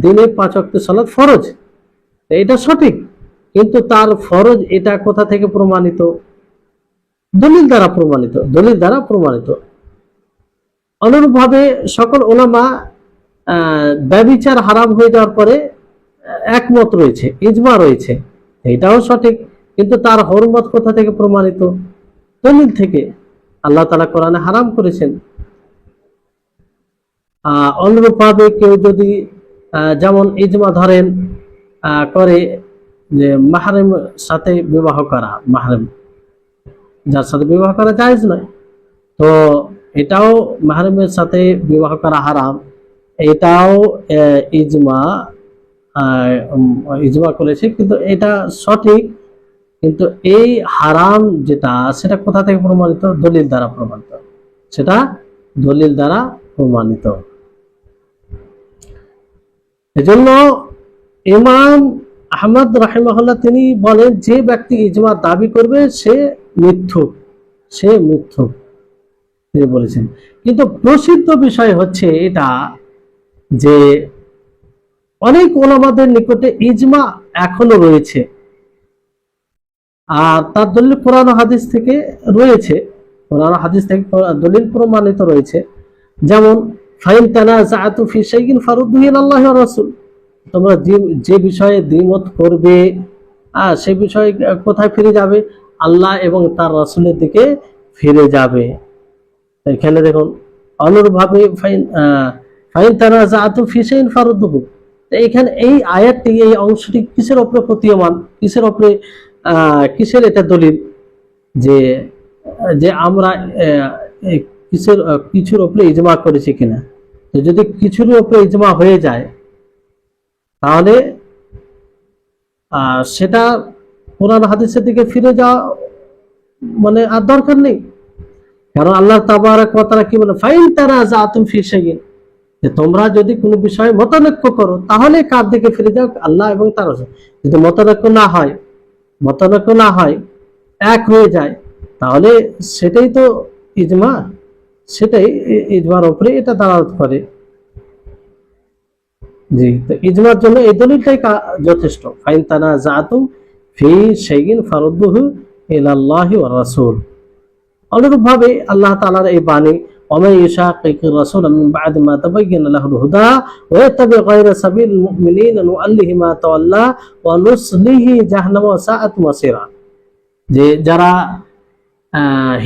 Speaker 1: দিনে 5 ওয়াক্তের সালাত ফরজ, এটা সঠিক। কিন্তু তার ফরজ এটা কোথা থেকে প্রমাণিত? দলিল দ্বারা প্রমাণিত, দলিল দ্বারা প্রমাণিত। অনুরূপভাবে সকল ওলামা ব্যভিচার হারাম হয়ে যাওয়ার পরে একমত রয়েছে, ইজমা রয়েছে, এটাও সঠিক। কিন্তু তার হরমত কোথা থেকে প্রমাণিত? দলিল থেকে। আল্লাহ তাআলা কোরআনে হারাম করেছেন। অনুরূপভাবে কেউ যদি যেমন ইজমা ধরেন করে যে মাহরম সাথে বিবাহ করা, মাহরম যার সাথে বিবাহ করা জায়েজ নয়, তো এটাও মাহরমের সাথে বিবাহ করা হারাম, এটাও ইজমা ইজমা করেছে, কিন্তু এটা সঠিক। কিন্তু এই হারাম যেটা, সেটা কোথা থেকে প্রমাণিত? দলিল দ্বারা প্রমাণিত, সেটা দলিল দ্বারা প্রমাণিত। এজন্য ইমাম আহমদ রাহিমাহুল্লাহ তিনি বলেন, যে ব্যক্তি ইজমা দাবি করবে সে মিথ্যুক, সে মিথ্যুক, তিনি বলেছেন। কিন্তু প্রসিদ্ধ বিষয় হচ্ছে এটা যে অনেক ওলামাদের নিকটে ইজমা এখনো রয়েছে, আর তার দলিল কোরআন ও হাদিস থেকে রয়েছে, কোরআন ও হাদিস থেকে দলিল প্রমাণিত রয়েছে। যেমন ফাইন তানাযাআতু ফি শাইইন ফারুদ্দুহু ইলাল্লাহি ওয়া রাসূল, তোমরা যে বিষয়ে দ্বিমত করবে সে বিষয়ে কোথায় ফিরে যাবে? আল্লাহ এবং তার রাসূলের দিকে ফিরে যাবে। এখানে দেখুন, অনুরূপভাবে ফাইন তানাযাআতু ফি শাইইন ফারুদ্দুহু, এখানে এই আয়াতটি, এই অংশটি কিসের উপরে প্রতীয়মান, কিসের উপরে কিসের এটা দলিল? যে যে আমরা কিসের কিছুর উপরে ইজমা করেছি কিনা। তো যদি কিছুর উপরে ইজমা হয়ে যায় তাহলে সেটা কোরআন হাদিসের দিকে ফিরে যাওয়া মানে আর দরকার নেই। কারণ আল্লাহ তাবারাক ওয়া তাআলা কি বলে, ফাইন তানাযাআতুম ফি শাইইন, যে তোমরা যদি কোনো বিষয়ে মতানৈক্য করো তাহলে কার দিকে ফিরে যাও? আল্লাহ এবং তার রাসূল। যদি মতানৈক্য না হয়, এক হয়ে যায়, তাহলে সেটাই তো ইজমা, সেটাই ইজমার উপরে এটা দালালত করে। জি, তো ইজমার জন্য এই দলিলটাই যথেষ্ট। ফাইন তানাযাআতুম ফি শাইইন ফারুদ্দুহু ইলাল্লাহি ওয়া রাসূল। অনুরূপভাবে আল্লাহ তাআলার এই বাণী, ওয়া ইউশাকিকির রাসূল মিন বা'দি মা তাবায়্যানা লাহুল হুদা ওয়া ইয়াত্তাবি' গায়রা সাবিলিল মুমিনিনা নুওয়াল্লিহি মা তাওয়াল্লা ওয়া নুসলিহি জাহান্নাম ওয়া সাআত মাসীরা, যে যারা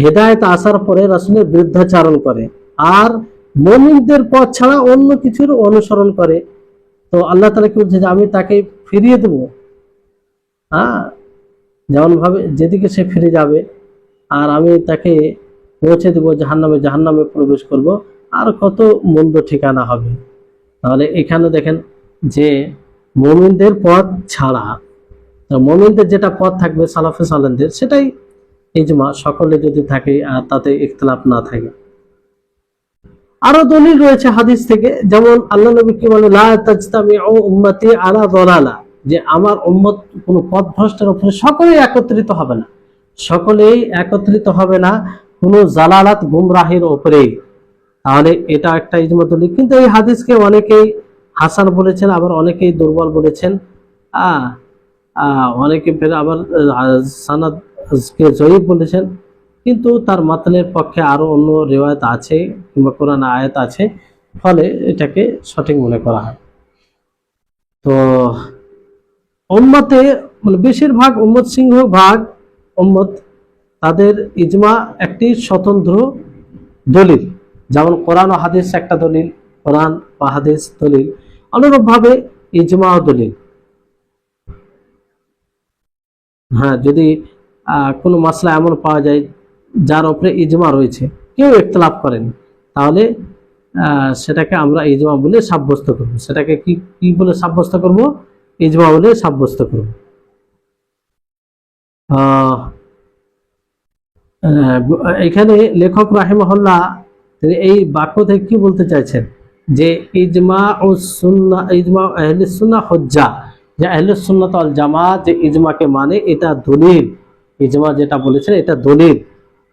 Speaker 1: হেদায়েত আসার পরে রাসূলের বিরুদ্ধাচরণ করে আর মুমিনদের পথ ছাড়া অন্য কিছুর অনুসরণ করে, তো আল্লাহ তাআলা কি বলছে যে আমি তাকে ফিরিয়ে দেব, যেমন ভাবে যেদিকে সে ফিরে যাবে, আর আমি তাকে পৌঁছে দেব জাহান্নামে, জাহান্নামে প্রবেশ করব, আর কত মন্দ ঠিকানা হবে। তাহলে এখানে দেখেন যে মুমিনদের পথ ছাড়া, তো মুমিনদের যেটা পথ থাকবে সালাফে সালেহদের, সেটাই ইজমা, সকলে যদি থাকে আর তাতে ইখতিলাফ না থাকে। আরো দলিল রয়েছে হাদিস থেকে, যেমন আল্লাহ নবী কি বলে, লা তাজতামিউ উম্মতি আলা দালালা, যে আমার উম্মত কোনো পথভ্রষ্টের উপরে সকলেই একত্রিত হবে না, সকলেই একত্রিত হবে না কোনো জালালাত গুমরাহির উপরে। তাহলে এটা একটা ইজমা দলিল। কিন্তু এই হাদিসকে অনেকেই হাসান বলেছেন, আবার অনেকেই দুর্বল বলেছেন, অনেকে ফের আবার সানাদকে জয়ীফ বলেছেন। কিন্তু তার মাতনের পক্ষে আরো অন্য রিওয়ায়াত আছে কিংবা কোরআন আয়াত আছে, ফলে এটাকে সঠিক মনে করা হয়। তো উম্মতে মানে বেশিরভাগ উম্মত, সিংহভাগ উম্মত, তাদের ইজমা একটি স্বতন্ত্র দলিল, যেমন কোরআন ও হাদিস একটা দলিল, কোরআন বা হাদিস দলিল, অনুরূপভাবে ইজমাও দলিল। হ্যাঁ, যদি কোনো মাসলা এমন পাওয়া যায় যার উপরে ইজমা রয়েছে, কেউ ইখতিলাফ করেন, তাহলে সেটাকে আমরা ইজমা বলে সাব্যস্ত করব। সেটাকে কি বলে সাব্যস্ত করব? ইজমা বলে সাব্যস্ত করব। এখানে লেখক রাহিমাহুল্লাহ তিনি এই বাক্য থেকে কি বলতে চাইছেন, যে ইজমা ও সুন্নাহ, ইজমা আহলে সুন্নাহ হুজ্জা, যে আহলে সুন্নাত ওয়াল জামাত যে ইজমাকে মানে এটা দলিল, ইজমা যেটা বলেছেন এটা দলিল,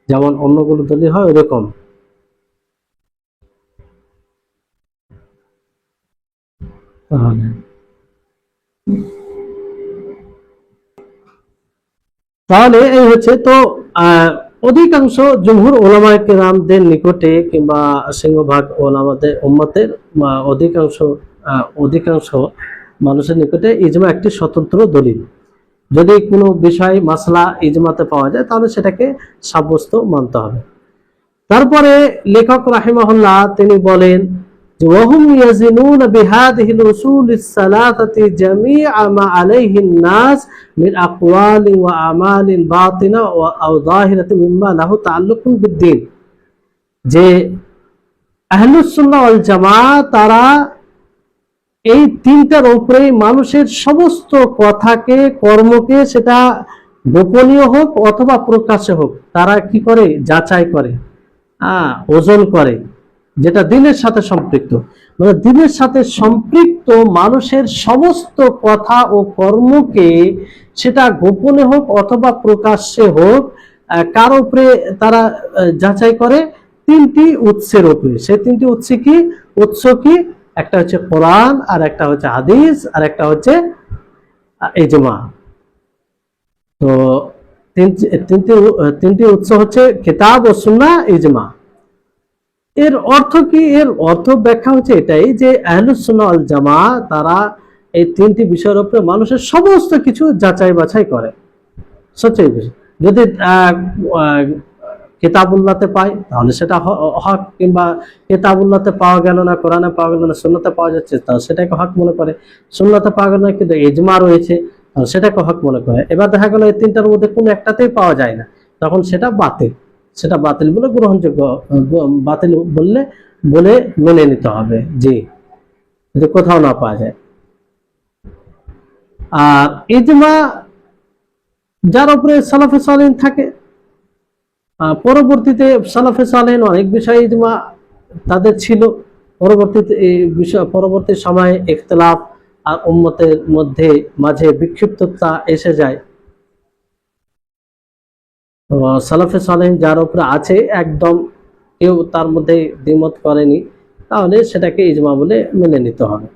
Speaker 1: যেমন অন্যগুলো দলিল হয় ওরকম। তাহলে তাহলে এই হচ্ছে তো অধিকাংশ জমহুর ওলামায়ে কেরামদের নিকটে কিংবা সিংহভাগ ওলামাদের উম্মতের অধিকাংশ মানুষের নিকটে ইজমা একটি স্বতন্ত্র দলিল। যদি কোনো বিষয় মাসলা ইজমাতে পাওয়া যায় তাহলে সেটাকে সাব্যস্ত মানতে হবে। তারপরে লেখক রাহিমাহুল্লাহ তিনি বলেন যে ওয়াহুম ইয়াজিনুনা বিহাদিহিল উসুলিস সালাসাতি জামিআ মা আলাইহিন নাস মিন আকওয়ালি ওয়া আমালিন বাতিনা ওয়া আও যাহিরাতি মিম্মা লাহু তাআল্লুকুন বিদ্দীন, যে আহলুস সুন্নাহ ওয়াল জামাত তারা এই তিনটার উপরে মানুষের সমস্ত কথাকে, কর্মকে, সেটা গোপনীয় হোক অথবা প্রকাশ্যে হোক, তারা কি করে? যাচাই করে, ওজন করে, যেটা দিনের সাথে সম্পৃক্ত। মানে দিনের সাথে সম্পৃক্ত মানুষের সমস্ত কথা ও কর্মকে, সেটা গোপনে হোক অথবা প্রকাশ্যে হোক, কার উপরে তারা যাচাই করে? তিনটি উৎসের উপরে। সেই তিনটি উৎস কি? একটা হচ্ছে কোরআন, আর একটা হচ্ছে হাদিস, আর একটা হচ্ছে ইজমা। তো তিনটি উৎস হচ্ছে কিতাব ও সুন্নাহ, ইজমা। এর অর্থ কি? এর অর্থ ব্যাখ্যা হচ্ছে এটাই যে আহলুস সুন্নাহ ওয়াল জামাত তারা এই তিনটি বিষয়ের উপরে মানুষের সমস্ত কিছু যাচাই বাছাই করে। সত্যি বিষয় যদি কিতাবুল্লাহতে পাই তাহলে সেটা হক, কিংবা কিতাবুল্লাহতে পাওয়া গেল না, কোরআনে পাওয়া গেল না, সুন্নাতে পাওয়া যাচ্ছে তাহলে সেটাকে হক মনে করে। সুন্নাতে পাওয়া গেল না কিন্তু ইজমা রয়েছে তাহলে সেটাকে হক মনে করে। এবার দেখা গেল এই তিনটার মধ্যে কোনো একটাতেই পাওয়া যায় না, তখন সেটা বাতিল বলে গ্রহণযোগ্য, বাতিল বলে মেনে নিতে হবে। জি, যদি কোথাও না পাওয়া যায়। আর ইজমা যার উপরে সালাফে সালেহিন থাকে, পরবর্তীতে সালাফে সালেহিন অনেক বিষয়ে ইজমা তাদের ছিল, পরবর্তী সময়ে ইখতিলাফ আর উম্মতের মাঝে বিক্ষিপ্ততা এসে যায়। সালাফে সালেহিন যার উপরে আছে একদম কেউ তার মধ্যে দ্বিমত করেনি, তাহলে সেটাকে ইজমা বলে মেনে নিতে হবে।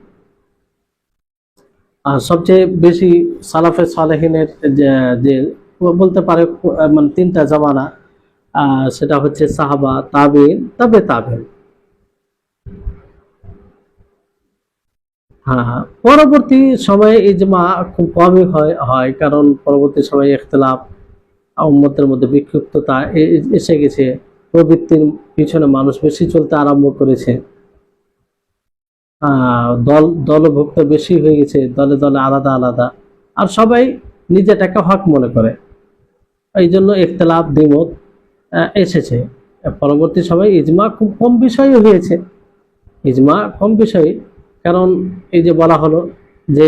Speaker 1: আর সবচেয়ে বেশি সালাফে সালেহিনের যে বলতে পারে মানে তিনটা জামানা, সেটা হচ্ছে সাহাবা, তাবিন, তাবিন। হ্যাঁ, পরবর্তী সময়ে ইজমা খুব কমই হয়, কারণ পরবর্তী সময়ে ইখতিলাফ, উম্মতের মধ্যে বিক্ষিপ্ততা এসে গেছে, প্রবৃত্তির পিছনে মানুষ বেশি চলতে আরম্ভ করেছে, দলভুক্ত বেশি হয়ে গেছে, দলে দলে আলাদা আলাদা, আর সবাই নিজেটাকে হক মনে করে। এই জন্য ইখতিলাফ, দ্বিমত এসেছে। পরবর্তী সময়ে ইজমা খুব কম বিষয়ে হয়েছে, ইজমা কম বিষয়ে, কারণ এই যে বলা হলো যে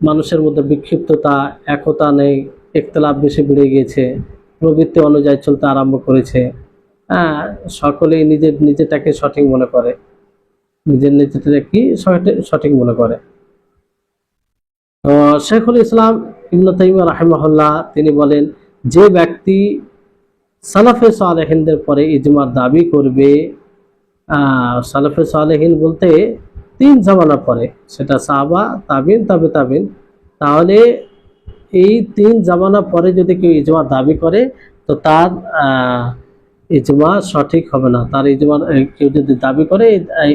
Speaker 1: মানুষের মধ্যে বিক্ষিপ্ততা, একতা নেই, ইখতিলাফ বেশি বেড়ে গিয়েছে, প্রবৃত্তি অনুযায়ী চলতে আরম্ভ করেছে। সকলেই নিজেটাকে সঠিক মনে করে, নিজেটাকে কি সঠিক মনে করে। তো শেখুল ইসলাম ইবনে তাইমিয়া রাহিমাহুল্লাহ তিনি বলেন, যে ব্যক্তি সালাফে সালেহিনদের পরে ইজমার দাবি করবে, সালাফে সালেহিন বলতে তিন জামানা পরে, সেটা সাহাবা, তাবিন, তাবিন, তাহলে এই তিন জামানা পরে যদি কেউ ইজমা দাবি করে তো তার ইজমা সঠিক হবে না। তার ইজমা কেউ যদি দাবি করে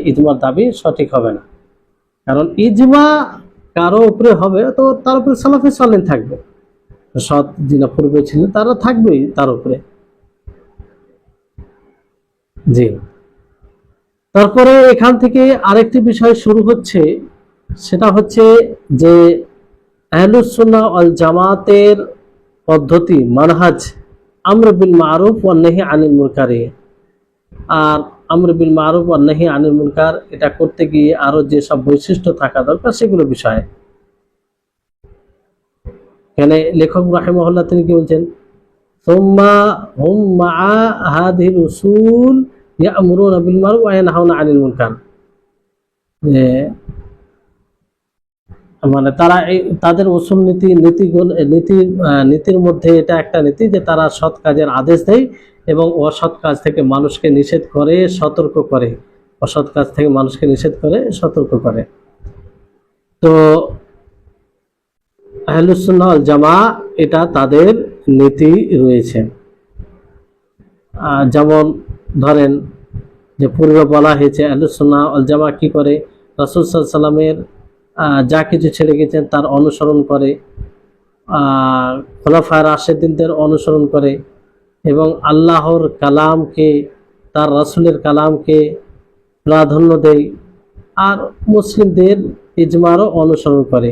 Speaker 1: ইজমার দাবি সঠিক হবে না, কারণ ইজমা কারো উপরে হবে তো তার উপরে সালাফে সালেহিন থাকবে, সৎ যিনি পূর্বে ছিলেন তারা থাকবেই তার উপরে। জি, তারপরে এখান থেকে আরেকটি বিষয় শুরু হচ্ছে, সেটা হচ্ছে যে আহলুস সুন্নাহ ওয়াল জামাতের পদ্ধতি, মানহাজ আমর বিল মারুফ ওয়ান নাহি আনিল মুনকার। আর আমর বিল মারুফ ওয়ান নাহি আনিল মুনকার এটা করতে গিয়ে আরো যে সব বৈশিষ্ট্য থাকা দরকার সেগুলো বিষয়ে এখানে লেখক রাহিমাহুল্লাহ তিনি কি বলছেন, সুম্মা হুম মাআ হাদিহিল উসুল ইয়া'মুরুনা বিল মারুফ ওয়া ইয়ানহাউনা আনিল মুনকার। মানে তারা তাদের উসুল নীতির মধ্যে এটা একটা নীতি যে তারা সৎ কাজের আদেশ দেয় এবং অসৎ কাজ থেকে মানুষকে নিষেধ করে, সতর্ক করে, অসৎ কাজ থেকে মানুষকে নিষেধ করে, সতর্ক করে। তো আহলুস সুন্নাহ ওয়াল জামা এটা তাদের নীতি রয়েছে। যেমন ধরেন যে পূর্বে বলা হয়েছে আহলুস সুন্নাহ ওয়াল জামা কি করে, রাসূল সাল্লাল্লাহু আলাইহি সাল্লামের যা কিছু ছেড়ে গেছেন তার অনুসরণ করে, খোলাফায়ে রাশিদিনদের অনুসরণ করে, এবং আল্লাহর কালামকে, তার রাসূলের কালামকে প্রাধান্য দেয়, আর মুসলিমদের ইজমারও অনুসরণ করে।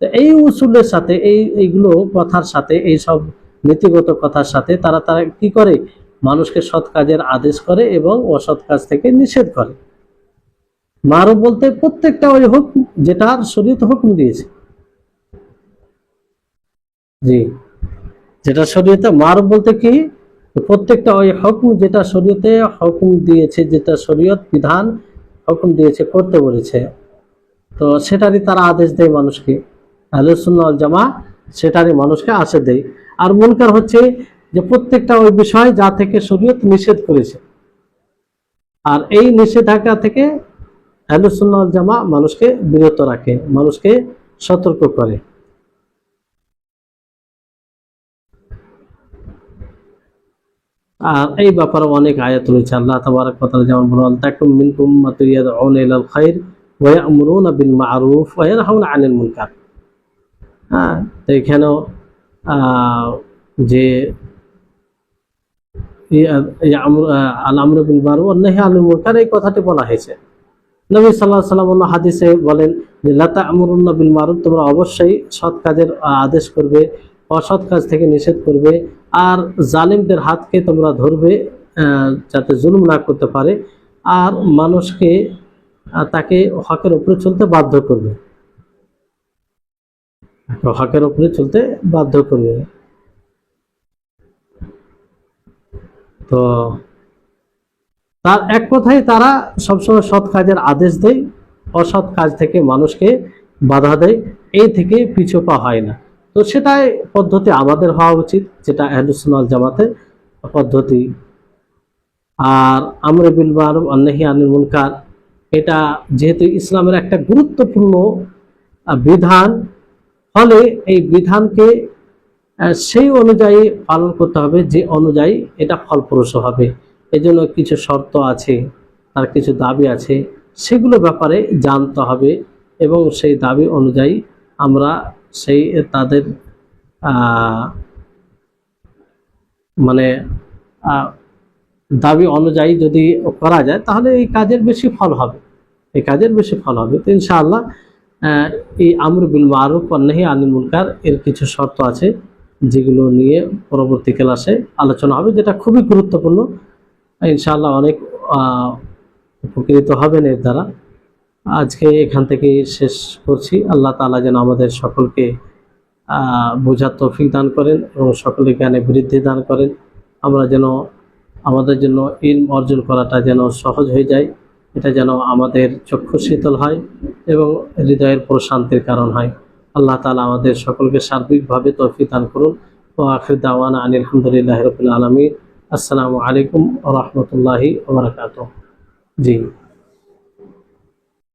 Speaker 1: তো এই উসুলের সাথে এইগুলো কথার সাথে, এই সব নীতিগত কথার সাথে তারা কি করে, মানুষকে সৎ কাজের আদেশ করে এবং অসৎ কাজ থেকে নিষেধ করে। মারুফ বলতে প্রত্যেকটা ওই হুকুম যেটা শরীয়ত হুকুম দিয়েছে। জি, যেটা শরীয়তে মারুফ বলতে কি, প্রত্যেকটা ওই হুকুম যেটা শরীয়তে হুকুম দিয়েছে, যেটা শরীয়ত বিধান হুকুম দিয়েছে, করতে বলেছে, তো সেটারই তারা আদেশ দেয় মানুষকে। আহলুস সুন্নাহ ওয়াল জামা সেটারই মানুষকে আদেশ দেয়। আর মুনকার হচ্ছে যে প্রত্যেকটা ওই বিষয় যা থেকে শরীয়ত নিষেধ করেছে, আর এই নিষেধাজ্ঞা থেকে আহলুস সুন্নাহ ওয়াল জামা মানুষকে বিরত রাখে, মানুষকে সতর্ক করে। আর এই ব্যাপারে অনেক আয়াত রয়েছে। আল্লাহ তাবারক ওয়া তাআলা যেমন বলেন, তাকুম মিনকুম উম্মাতুন ইয়াদউনা ইলাল খায়র ওয়া ইয়া'মুরুনা বিল মা'রুফ ওয়া ইয়ানহাউনা আনিল মুনকার। হ্যাঁ, তো এখানেও যে আল আমরু বিল মা'রুফ ওয়ান নাহয়ু আনিল মুনকার, এই কথাটি বলা হয়েছে। নবী সাল্লাল্লাহু আলাইহি ওয়াসাল্লাম অন্য হাদিসে বলেন যে লা তা'মুরুনা বিল মা'রুফ, তোমরা অবশ্যই সৎ কাজের আদেশ করবে, অসৎ কাজ থেকে নিষেধ করবে, আর জালিমদের হাতকে তোমরা ধরবে যাতে জুলুম না করতে পারে, আর মানুষকে তাকে হকের উপরে চলতে বাধ্য করবে, হকের উপরে চলতে বাধ্য করবে। তো তার এক কথায় তারা সবসময় সৎ কাজের আদেশ দেয়, অসৎ কাজ থেকে মানুষকে বাধা দেয়, এই থেকে পিছু পা হয় না। তো সেটাই পদ্ধতি আমাদের হওয়া উচিত, যেটা আহলুস সুন্নাহ ওয়াল জামাতের পদ্ধতি। আর আমর বিল মারুফ ওয়ান নাহয়ু আনিল মুনকার, এটা যেহেতু ইসলামের একটা গুরুত্বপূর্ণ বিধান, ফলে এই বিধানকে সেই অনুযায়ী পালন করতে হবে যে অনুযায়ী এটা ফলপ্রসূ হবে। এজন্য কিছু শর্ত আছে, তার কিছু দাবি আছে, সেগুলো ব্যাপারে জানতে হবে, এবং সেই দাবি অনুযায়ী আমরা সেই তাদের মানে দাবি অনুযায়ী যদি করা যায়, তাহলে এই কাজের বেশি ফল হবে, এই কাজের বেশি ফল হবে। তো ইনশাআল্লাহ এই আমর বিল মারুফ ওয়ান নাহয়ু আনিল মুনকার এর কিছু শর্ত আছে, যেগুলো নিয়ে পরবর্তী ক্লাসে আলোচনা হবে, যেটা খুবই গুরুত্বপূর্ণ। ইনশাআল্লাহ অনেক উপকৃত হবেন এর দ্বারা। আজকে এখান থেকে শেষ করছি। আল্লাহ তাআলা যেন আমাদের সকলকে বোঝার তৌফিক দান করেন এবং সকলের জ্ঞানে বৃদ্ধি দান করেন। আমরা যেন আমাদের জন্য ইলম অর্জন করাটা যেন সহজ হয়ে যায়, এটা যেন আমাদের চক্ষু শীতল হয় এবং হৃদয়ের প্রশান্তির কারণ হয়। আল্লাহ তাআলা আমাদের সকলকে সার্বিকভাবে তৌফিক দান করুন। ওয়া আখির দাওয়ানা আনিল হামদুলিল্লাহি রাব্বিল আলামিন। আসসালামু আলাইকুম ওয়া রাহমাতুল্লাহি ওয়া বারাকাতুহু। জি।